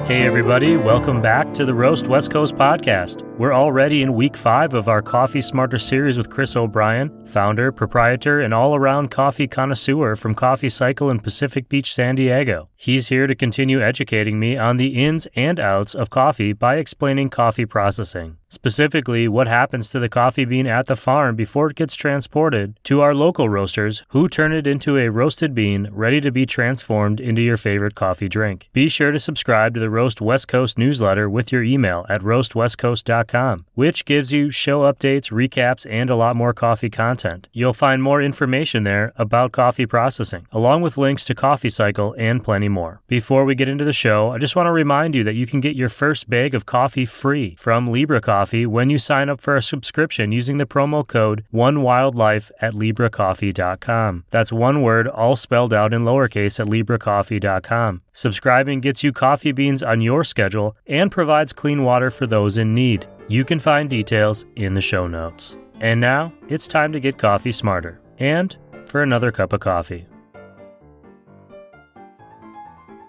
Hey everybody, welcome back to the Roast West Coast podcast. We're already in week 5 of our Coffee Smarter series with Chris O'Brien, founder, proprietor, and all-around coffee connoisseur from Coffee Cycle in Pacific Beach, San Diego. He's here to continue educating me on the ins and outs of coffee by explaining coffee processing. Specifically, what happens to the coffee bean at the farm before it gets transported to our local roasters, who turn it into a roasted bean ready to be transformed into your favorite coffee drink. Be sure to subscribe to the Roast West Coast newsletter with your email at roastwestcoast.com, which gives you show updates, recaps, and a lot more coffee content. You'll find more information there about coffee processing, along with links to Coffee Cycle and plenty more. Before we get into the show, I just want to remind you that you can get your first bag of coffee free from Libra Coffee when you sign up for a subscription using the promo code OneWildlife at libracoffee.com. That's one word, all spelled out in lowercase at libracoffee.com. Subscribing gets you coffee beans on your schedule and provides clean water for those in need. You can find details in the show notes. And now, it's time to get coffee smarter. And for another cup of coffee.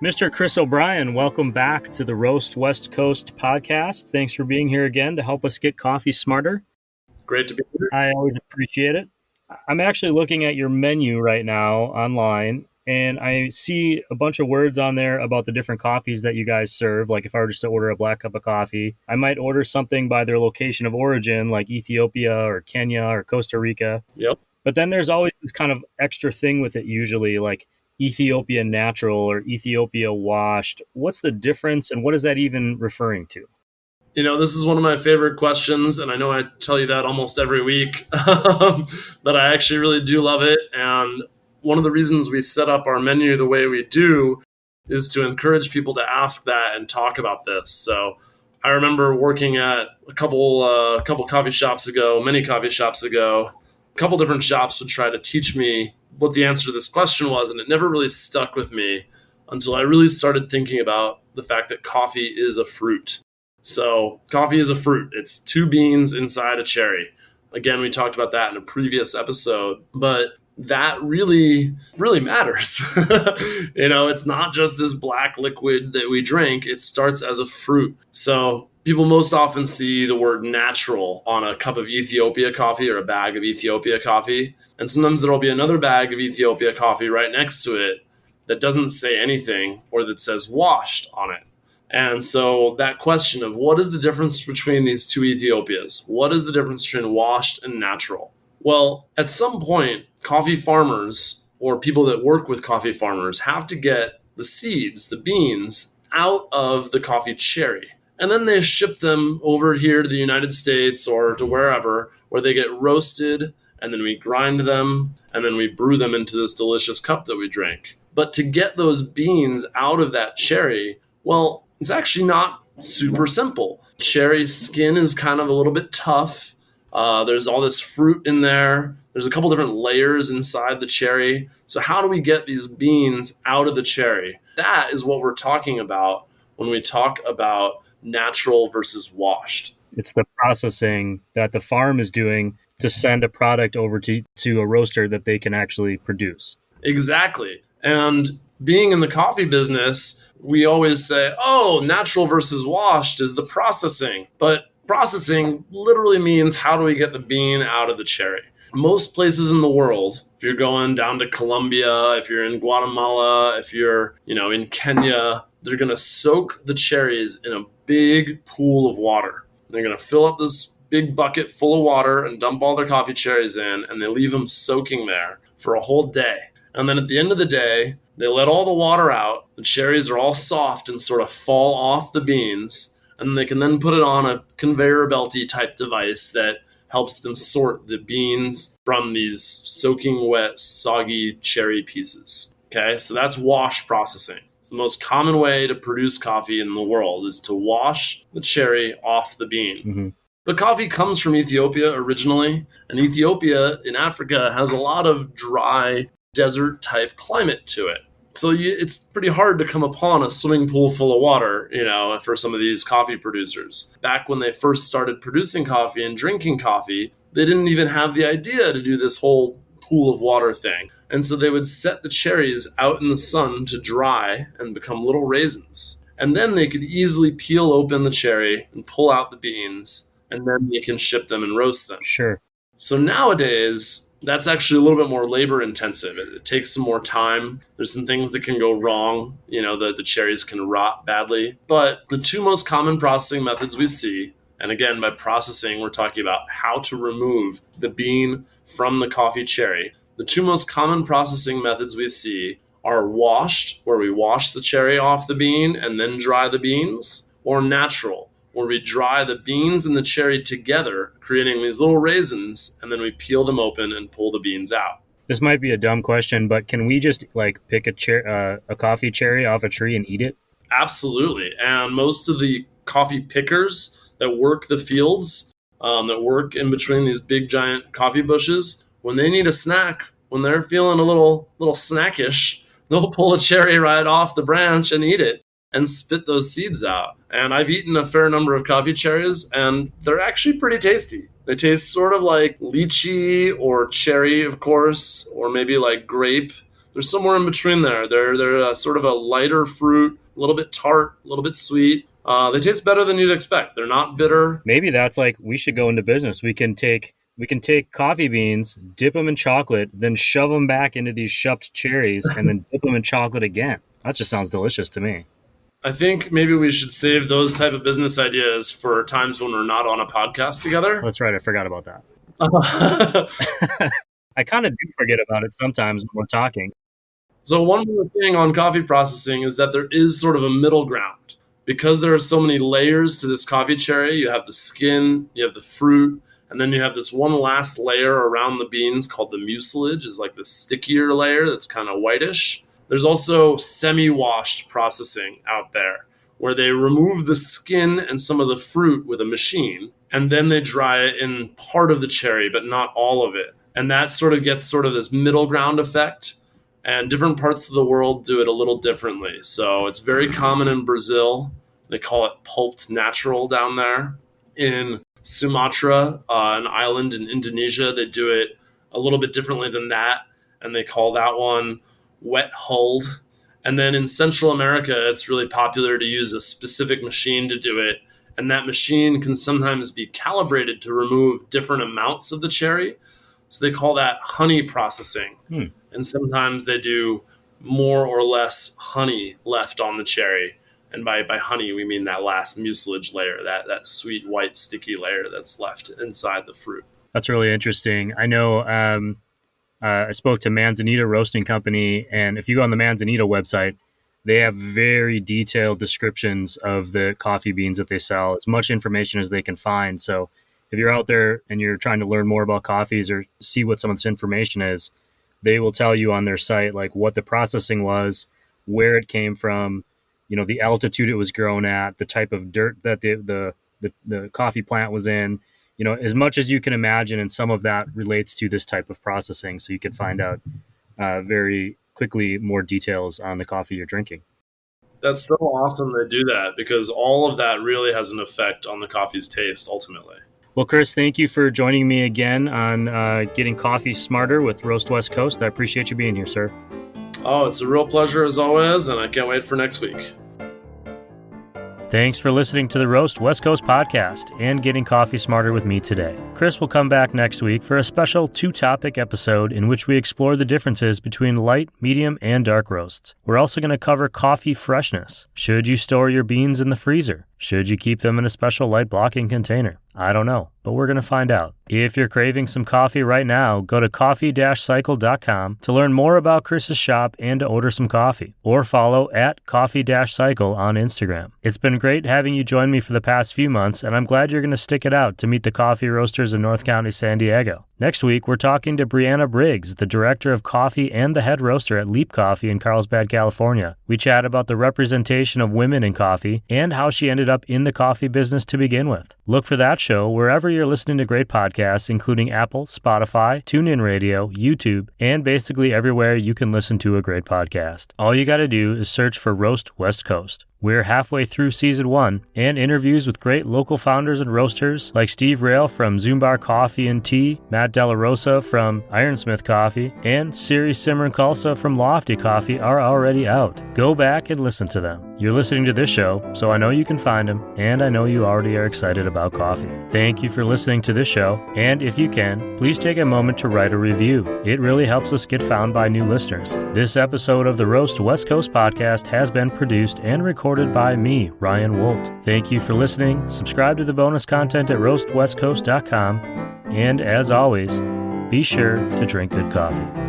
Mr. Chris O'Brien, welcome back to the Roast West Coast podcast. Thanks for being here again to help us get coffee smarter. Great to be here. I always appreciate it. I'm actually looking at your menu right now online, and I see a bunch of words on there about the different coffees that you guys serve. Like if I were just to order a black cup of coffee, I might order something by their location of origin, like Ethiopia or Kenya or Costa Rica. Yep. But then there's always this kind of extra thing with it usually, like Ethiopia natural or Ethiopia washed. What's the difference, and what is that even referring to? You know, this is one of my favorite questions, and I know I tell you that almost every week, but I actually really do love it. And one of the reasons we set up our menu the way we do is to encourage people to ask that and talk about this. So I remember working at a couple coffee shops ago, many coffee shops ago. A couple different shops would try to teach me what the answer to this question was, and it never really stuck with me until I really started thinking about the fact that coffee is a fruit. So coffee is a fruit. It's 2 beans inside a cherry. Again, we talked about that in a previous episode, but that really, really matters. You know, it's not just this black liquid that we drink. It starts as a fruit. So people most often see the word natural on a cup of Ethiopia coffee or a bag of Ethiopia coffee. And sometimes there'll be another bag of Ethiopia coffee right next to it that doesn't say anything or that says washed on it. And so that question of what is the difference between these 2 Ethiopias? What is the difference between washed and natural? Well, at some point, coffee farmers or people that work with coffee farmers have to get the seeds, the beans, out of the coffee cherry. And then they ship them over here to the United States or to wherever, where they get roasted, and then we grind them, and then we brew them into this delicious cup that we drink. But to get those beans out of that cherry, well, it's actually not super simple. Cherry skin is kind of a little bit tough. There's all this fruit in there. There's a couple different layers inside the cherry. So how do we get these beans out of the cherry? That is what we're talking about when we talk about natural versus washed. It's the processing that the farm is doing to send a product over to a roaster that they can actually produce. Exactly. And being in the coffee business, we always say, oh, natural versus washed is the processing. But processing literally means how do we get the bean out of the cherry? Most places in the world, if you're going down to Colombia, if you're in Guatemala, if you're, in Kenya, they're going to soak the cherries in a big pool of water. They're going to fill up this big bucket full of water and dump all their coffee cherries in, and they leave them soaking there for a whole day. And then at the end of the day, they let all the water out. The cherries are all soft and sort of fall off the beans, and they can then put it on a conveyor belty type device that helps them sort the beans from these soaking wet, soggy cherry pieces. Okay, so that's wash processing. It's the most common way to produce coffee in the world is to wash the cherry off the bean. Mm-hmm. But coffee comes from Ethiopia originally, and Ethiopia in Africa has a lot of dry desert type climate to it. So it's pretty hard to come upon a swimming pool full of water, for some of these coffee producers. Back when they first started producing coffee and drinking coffee, they didn't even have the idea to do this whole pool of water thing. And so they would set the cherries out in the sun to dry and become little raisins. And then they could easily peel open the cherry and pull out the beans, and then they can ship them and roast them. Sure. So nowadays, that's actually a little bit more labor intensive. It takes some more time. There's some things that can go wrong. The cherries can rot badly. But the two most common processing methods we see, and again, by processing, we're talking about how to remove the bean from the coffee cherry. The two most common processing methods we see are washed, where we wash the cherry off the bean and then dry the beans, or natural, where we dry the beans and the cherry together, creating these little raisins, and then we peel them open and pull the beans out. This might be a dumb question, but can we just pick a coffee cherry off a tree and eat it? Absolutely. And most of the coffee pickers that work the fields, that work in between these big giant coffee bushes, when they need a snack, when they're feeling a little snackish, they'll pull a cherry right off the branch and eat it and spit those seeds out. And I've eaten a fair number of coffee cherries, and they're actually pretty tasty. They taste sort of like lychee or cherry, of course, or maybe like grape. They're somewhere in between there. They're sort of a lighter fruit, a little bit tart, a little bit sweet. They taste better than you'd expect. They're not bitter. Maybe that's we should go into business. We can take coffee beans, dip them in chocolate, then shove them back into these shucked cherries, and then dip them in chocolate again. That just sounds delicious to me. I think maybe we should save those type of business ideas for times when we're not on a podcast together. That's right. I forgot about that. I kind of do forget about it sometimes when we're talking. So one more thing on coffee processing is that there is sort of a middle ground. Because there are so many layers to this coffee cherry, you have the skin, you have the fruit, and then you have this one last layer around the beans called the mucilage, is like the stickier layer that's kind of whitish. There's also semi-washed processing out there where they remove the skin and some of the fruit with a machine, and then they dry it in part of the cherry, but not all of it. And that sort of gets this middle ground effect, and different parts of the world do it a little differently. So it's very common in Brazil. They call it pulped natural down there. In Sumatra, an island in Indonesia, they do it a little bit differently than that, and they call that one wet hulled. And then in Central America, it's really popular to use a specific machine to do it. And that machine can sometimes be calibrated to remove different amounts of the cherry. So they call that honey processing. And sometimes they do more or less honey left on the cherry. And by honey, we mean that last mucilage layer, that sweet, white, sticky layer that's left inside the fruit. That's really interesting. I know I spoke to Manzanita Roasting Company, and if you go on the Manzanita website, they have very detailed descriptions of the coffee beans that they sell, as much information as they can find. So if you're out there and you're trying to learn more about coffees or see what some of this information is, they will tell you on their site what the processing was, where it came from, the altitude it was grown at, the type of dirt that the coffee plant was in, as much as you can imagine. And some of that relates to this type of processing. So you can find out very quickly more details on the coffee you're drinking. That's so awesome they do that, because all of that really has an effect on the coffee's taste ultimately. Well, Chris, thank you for joining me again on Getting Coffee Smarter with Roast West Coast. I appreciate you being here, sir. Oh, it's a real pleasure as always, and I can't wait for next week. Thanks for listening to the Roast West Coast podcast and Getting Coffee Smarter with me today. Chris will come back next week for a special 2-topic episode in which we explore the differences between light, medium, and dark roasts. We're also going to cover coffee freshness. Should you store your beans in the freezer? Should you keep them in a special light blocking container? I don't know, but we're going to find out. If you're craving some coffee right now, go to coffee-cycle.com to learn more about Chris's shop and to order some coffee, or follow at coffee-cycle on Instagram. It's been great having you join me for the past few months, and I'm glad you're going to stick it out to meet the coffee roasters in North County, San Diego. Next week, we're talking to Brianna Briggs, the director of coffee and the head roaster at Leap Coffee in Carlsbad, California. We chat about the representation of women in coffee and how she ended up in the coffee business to begin with. Look for that show wherever you're listening to great podcasts, including Apple, Spotify, TuneIn Radio, YouTube, and basically everywhere you can listen to a great podcast. All you got to do is search for Roast West Coast. We're halfway through Season 1, and interviews with great local founders and roasters like Steve Rail from Zumbar Coffee and Tea, Matt Della Rosa from Ironsmith Coffee, and Siri Simran Khalsa from Lofty Coffee are already out. Go back and listen to them. You're listening to this show, so I know you can find them, and I know you already are excited about coffee. Thank you for listening to this show, and if you can, please take a moment to write a review. It really helps us get found by new listeners. This episode of the Roast West Coast podcast has been produced and recorded by me, Ryan Wolt. Thank you for listening. Subscribe to the bonus content at roastwestcoast.com, and as always, be sure to drink good coffee.